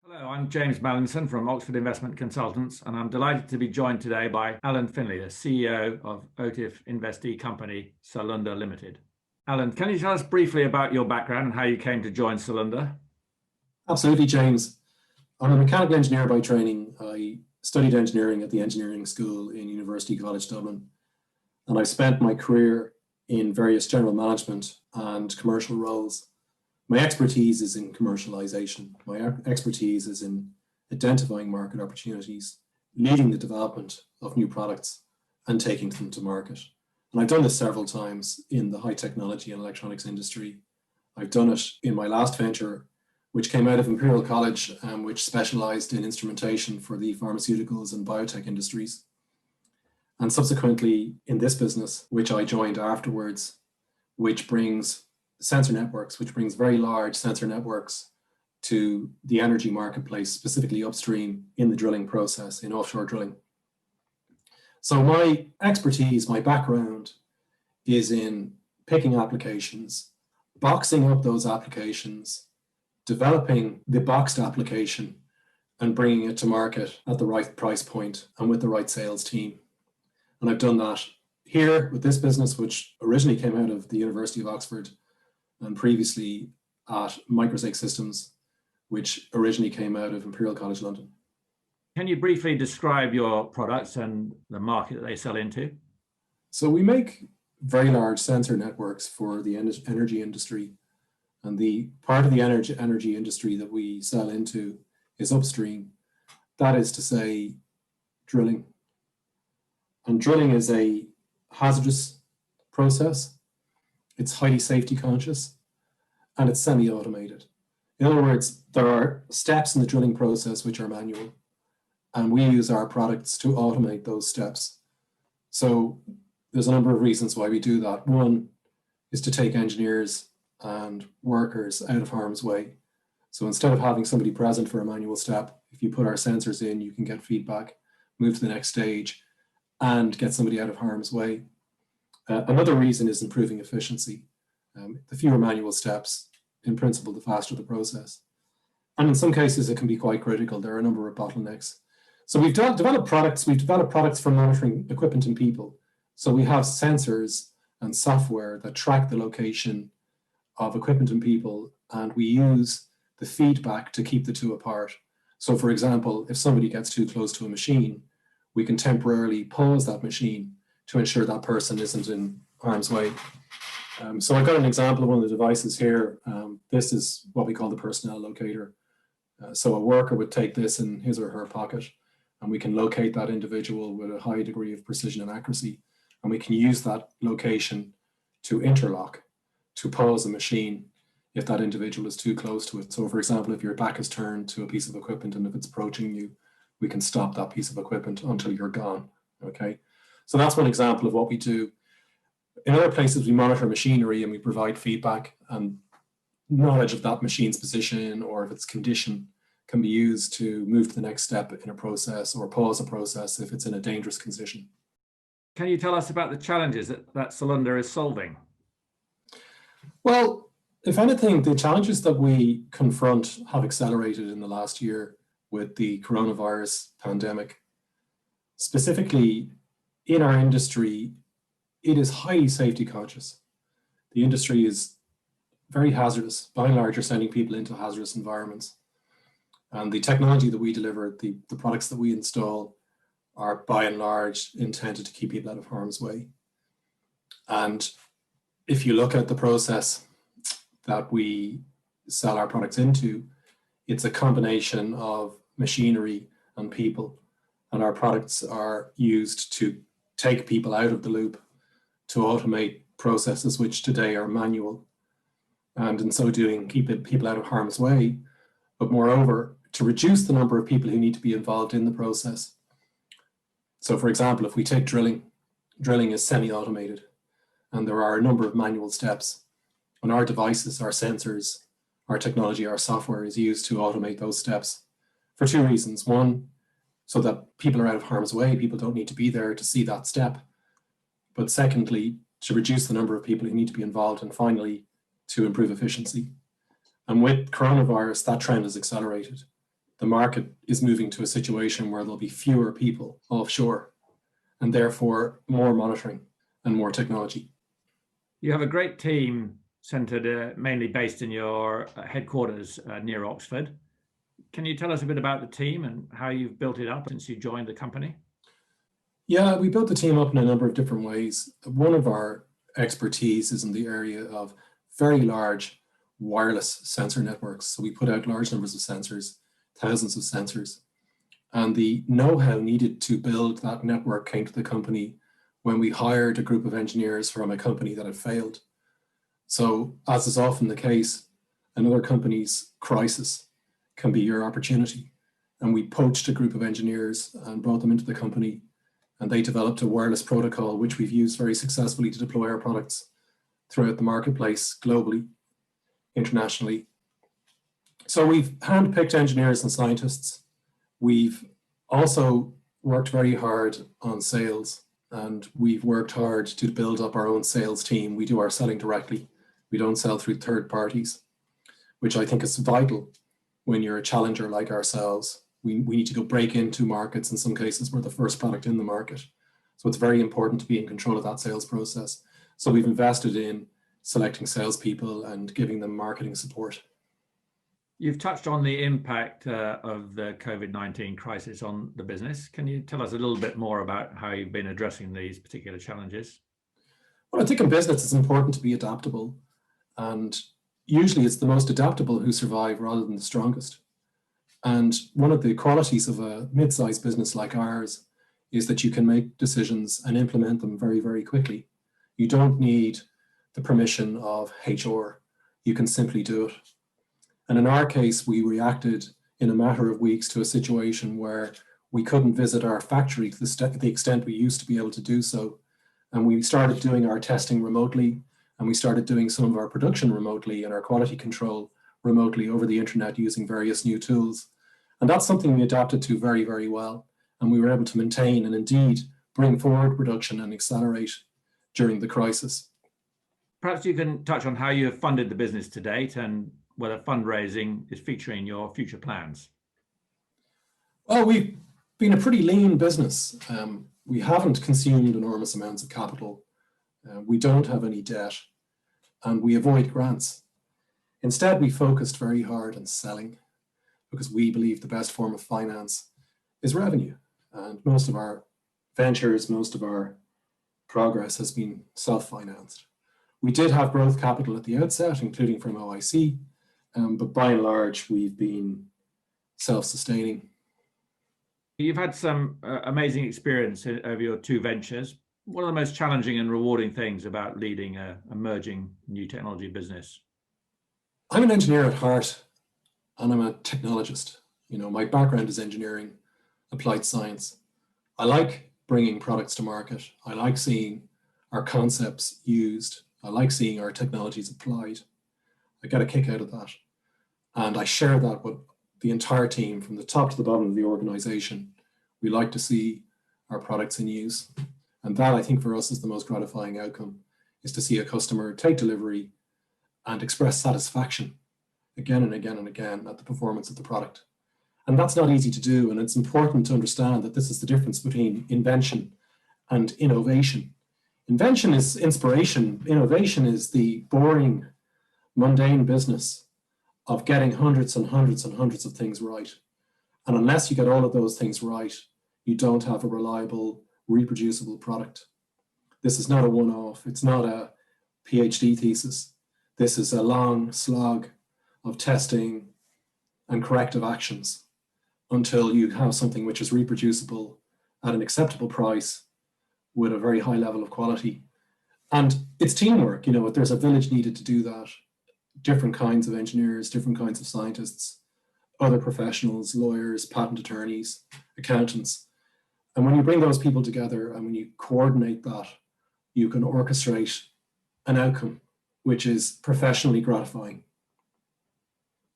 Hello, I'm James Mallinson from Oxford Investment Consultants, and I'm delighted to be joined today by Alan Finlay, the CEO of OTIF investee company Salunda Limited. Alan, can you tell us briefly about your background and how you came to join Salunda? Absolutely, James. I'm a mechanical engineer by training. I studied engineering at the engineering school in University College Dublin, and I spent my career in various general management and commercial roles. My expertise is in commercialization. My expertise is in identifying market opportunities, leading the development of new products and taking them to market. And I've done this several times in the high technology and electronics industry. I've done it in my last venture, which came out of Imperial College, which specialized in instrumentation for the pharmaceuticals and biotech industries. And subsequently in this business, which I joined afterwards, which brings sensor networks, which brings very large sensor networks to the energy marketplace, specifically upstream in the drilling process, in offshore drilling. So my expertise, my background is in picking applications, boxing up those applications, developing the boxed application and bringing it to market at the right price point and with the right sales team. And I've done that here with this business, which originally came out of the University of Oxford, and previously at Microsake Systems, which originally came out of Imperial College London. Can you briefly describe your products and the market that they sell into? So we make very large sensor networks for the energy industry. And the part of the energy industry that we sell into is upstream. That is to say, drilling. And drilling is a hazardous process. It's highly safety conscious, and it's semi-automated. In other words, there are steps in the drilling process which are manual, and we use our products to automate those steps. So there's a number of reasons why we do that. One is to take engineers and workers out of harm's way. So instead of having somebody present for a manual step, if you put our sensors in, you can get feedback, move to the next stage, and get somebody out of harm's way. Another reason is improving efficiency. The fewer manual steps, in principle, the faster the process. And in some cases, it can be quite critical. There are a number of bottlenecks. So we've developed products for monitoring equipment and people. So we have sensors and software that track the location of equipment and people, and we use the feedback to keep the two apart. So for example, if somebody gets too close to a machine, we can temporarily pause that machine to ensure that person isn't in harm's way. So I've got an example of one of the devices here. This is what we call the personnel locator. So a worker would take this in his or her pocket, and we can locate that individual with a high degree of precision and accuracy. And we can use that location to interlock, to pause the machine if that individual is too close to it. So for example, if your back is turned to a piece of equipment and if it's approaching you, we can stop that piece of equipment until you're gone, okay? So that's one example of what we do. In other places, we monitor machinery and we provide feedback, and knowledge of that machine's position or of its condition can be used to move to the next step in a process or pause a process if it's in a dangerous condition. Can you tell us about the challenges that Salunda is solving? Well, if anything, the challenges that we confront have accelerated in the last year with the coronavirus pandemic. Specifically, in our industry, it is highly safety conscious. The industry is very hazardous. By and large, you're sending people into hazardous environments. And the technology that we deliver, the products that we install, are by and large intended to keep people out of harm's way. And if you look at the process that we sell our products into, it's a combination of machinery and people. And our products are used to take people out of the loop, to automate processes which today are manual, and in so doing keep people out of harm's way, but moreover to reduce the number of people who need to be involved in the process. So for example, if we take drilling is semi-automated and there are a number of manual steps, and our devices, our sensors, our technology, our software is used to automate those steps for two reasons. One, so that people are out of harm's way, people don't need to be there to see that step. But secondly, to reduce the number of people who need to be involved, and finally, to improve efficiency. And with coronavirus, that trend has accelerated. the market is moving to a situation where there'll be fewer people offshore and therefore more monitoring and more technology. You have a great team centered mainly based in your headquarters near Oxford. Can you tell us a bit about the team and how you've built it up since you joined the company? Yeah, we built the team up in a number of different ways. One of our expertise is in the area of very large wireless sensor networks. So we put out large numbers of sensors, thousands of sensors. And the know-how needed to build that network came to the company when we hired a group of engineers from a company that had failed. So, as is often the case, another company's crisis can be your opportunity. And we poached a group of engineers and brought them into the company, and they developed a wireless protocol, which we've used very successfully to deploy our products throughout the marketplace globally, internationally. So we've handpicked engineers and scientists. We've also worked very hard on sales, and we've worked hard to build up our own sales team. We do our selling directly. We don't sell through third parties, which I think is vital when you're a challenger like ourselves. We need to go break into markets. In some cases, we're the first product in the market. So it's very important to be in control of that sales process. So we've invested in selecting salespeople and giving them marketing support. You've touched on the impact of the COVID-19 crisis on the business. Can you tell us a little bit more about how you've been addressing these particular challenges? Well, I think in business it's important to be adaptable. And usually it's the most adaptable who survive rather than the strongest. And one of the qualities of a mid-sized business like ours is that you can make decisions and implement them very, very quickly. You don't need the permission of HR. You can simply do it. And in our case, we reacted in a matter of weeks to a situation where we couldn't visit our factory to the extent we used to be able to do so. And we started doing our testing remotely, and we started doing some of our production remotely and our quality control remotely over the internet using various new tools. And that's something we adapted to very, very well. And we were able to maintain and indeed bring forward production and accelerate during the crisis. Perhaps you can touch on how you have funded the business to date and whether fundraising is featuring your future plans. Well, we've been a pretty lean business. We haven't consumed enormous amounts of capital. We don't have any debt, and we avoid grants. Instead, we focused very hard on selling because we believe the best form of finance is revenue. And most of our ventures, most of our progress has been self-financed. We did have growth capital at the outset, including from OIC, but by and large, we've been self-sustaining. You've had some amazing experience over your two ventures. What are the most challenging and rewarding things about leading an emerging new technology business? I'm an engineer at heart, and I'm a technologist. You know, my background is engineering, applied science. I like bringing products to market. I like seeing our concepts used. I like seeing our technologies applied. I get a kick out of that. And I share that with the entire team from the top to the bottom of the organization. We like to see our products in use. And that, I think, for us is the most gratifying outcome, is to see a customer take delivery and express satisfaction again and again and again at the performance of the product. And that's not easy to do. And it's important to understand that this is the difference between invention and innovation. Invention is inspiration. Innovation is the boring, mundane business of getting hundreds and hundreds and hundreds of things right. And unless you get all of those things right, you don't have a reliable, reproducible product. This is not a one-off. It's not a PhD thesis. This is a long slog of testing and corrective actions until you have something which is reproducible at an acceptable price with a very high level of quality. And it's teamwork. You know, there's a village needed to do that. Different kinds of engineers, different kinds of scientists, other professionals, lawyers, patent attorneys, accountants. And when you bring those people together and when you coordinate that, you can orchestrate an outcome which is professionally gratifying.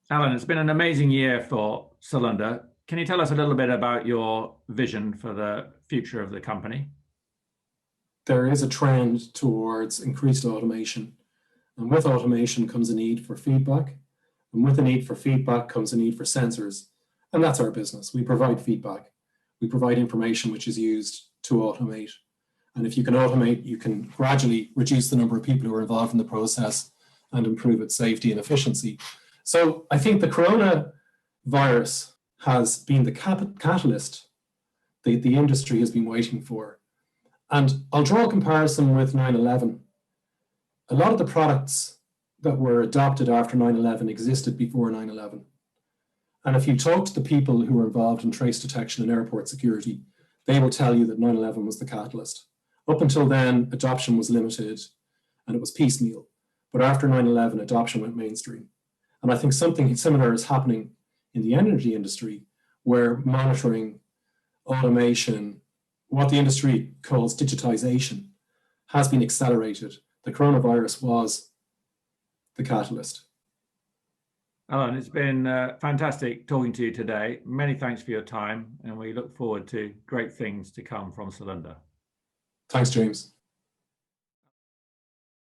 Alan, it's been an amazing year for Salunda. Can you tell us a little bit about your vision for the future of the company? There is a trend towards increased automation. And with automation comes a need for feedback. And with a need for feedback comes a need for sensors. And that's our business. We provide feedback. We provide information which is used to automate. And if you can automate, you can gradually reduce the number of people who are involved in the process and improve its safety and efficiency. So I think the coronavirus has been the catalyst the industry has been waiting for. And I'll draw a comparison with 9/11. A lot of the products that were adopted after 9/11 existed before 9/11. And if you talk to the people who were involved in trace detection and airport security, they will tell you that 9/11 was the catalyst. Up until then, adoption was limited and it was piecemeal. But after 9/11, adoption went mainstream. And I think something similar is happening in the energy industry, where monitoring, automation, what the industry calls digitization, has been accelerated. The coronavirus was the catalyst. Alan, it's been fantastic talking to you today. Many thanks for your time, and we look forward to great things to come from Salunda. Thanks, James.